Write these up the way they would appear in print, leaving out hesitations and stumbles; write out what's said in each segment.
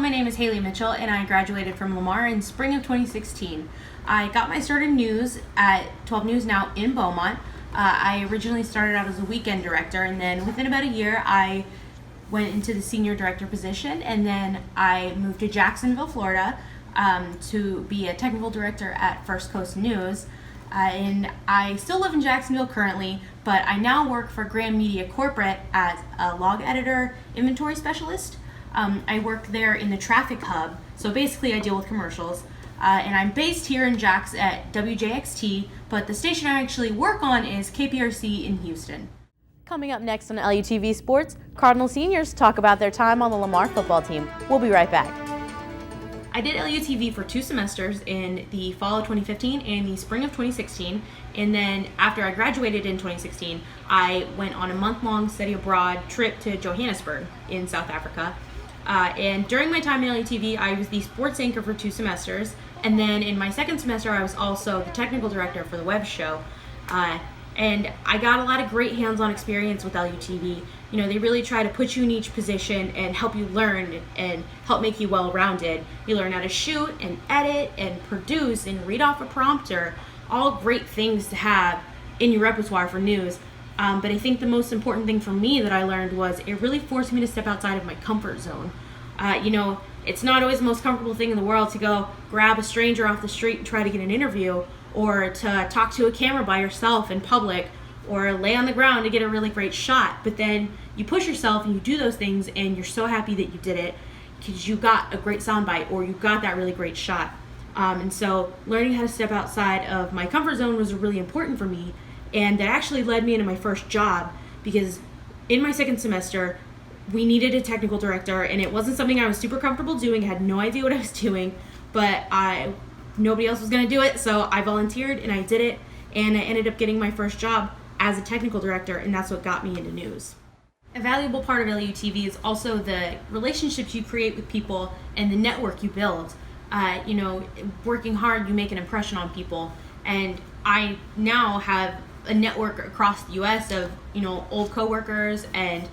my name is Hayley Mitchell, and I graduated from Lamar in spring of 2016. I got my start in news at 12 News Now in Beaumont. I originally started out as a weekend director, and then within about a year, I went into the senior director position, and then I moved to Jacksonville, Florida, to be a technical director at First Coast News. And I still live in Jacksonville currently, but I now work for Grand Media Corporate as a log editor, inventory specialist. I work there in the traffic hub, so basically I deal with commercials. And I'm based here in Jax at WJXT, but the station I actually work on is KPRC in Houston. Coming up next on LUTV Sports, Cardinal seniors talk about their time on the Lamar football team. We'll be right back. I did LUTV for 2 semesters in the fall of 2015 and the spring of 2016, and then after I graduated in 2016, I went on a month-long study abroad trip to Johannesburg in South Africa. And during my time in LUTV, I was the sports anchor for 2 semesters, and then in my second semester, I was also the technical director for the web show. And I got a lot of great hands-on experience with LUTV. You know, they really try to put you in each position and help you learn and help make you well-rounded. You learn how to shoot and edit and produce and read off a prompter, all great things to have in your repertoire for news. But I think the most important thing for me that I learned was it really forced me to step outside of my comfort zone. You know, it's not always the most comfortable thing in the world to go grab a stranger off the street and try to get an interview, or to talk to a camera by yourself in public, or lay on the ground to get a really great shot. But then you push yourself and you do those things and you're so happy that you did it because you got a great soundbite or you got that really great shot. And so learning how to step outside of my comfort zone was really important for me, and that actually led me into my first job, because in my second semester we needed a technical director, and it wasn't something I was super comfortable doing. I had no idea what I was doing, but nobody else was going to do it, so I volunteered and I did it, and I ended up getting my first job as a technical director, and that's what got me into news. A valuable part of LUTV is also the relationships you create with people and the network you build. You know, working hard, you make an impression on people, and I now have a network across the U.S. of, you know, old coworkers and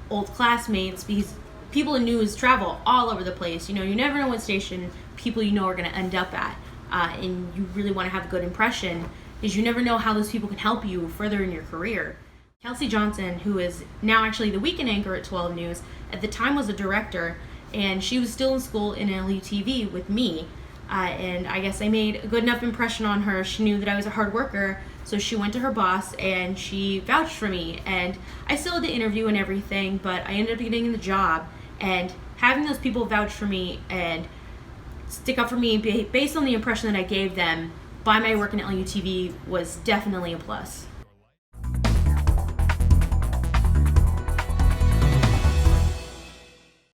old classmates, because people in news travel all over the place. You know, you never know what station people you know are going to end up at, and you really want to have a good impression, because you never know how those people can help you further in your career. Kelsey Johnson, who is now actually the weekend anchor at 12 News, at the time was a director, and she was still in school in LUTV with me, and I guess I made a good enough impression on her. She knew that I was a hard worker, so she went to her boss and she vouched for me, and I still had the interview and everything, but I ended up getting the job, and having those people vouch for me and stick up for me based on the impression that I gave them by my work in LUTV was definitely a plus.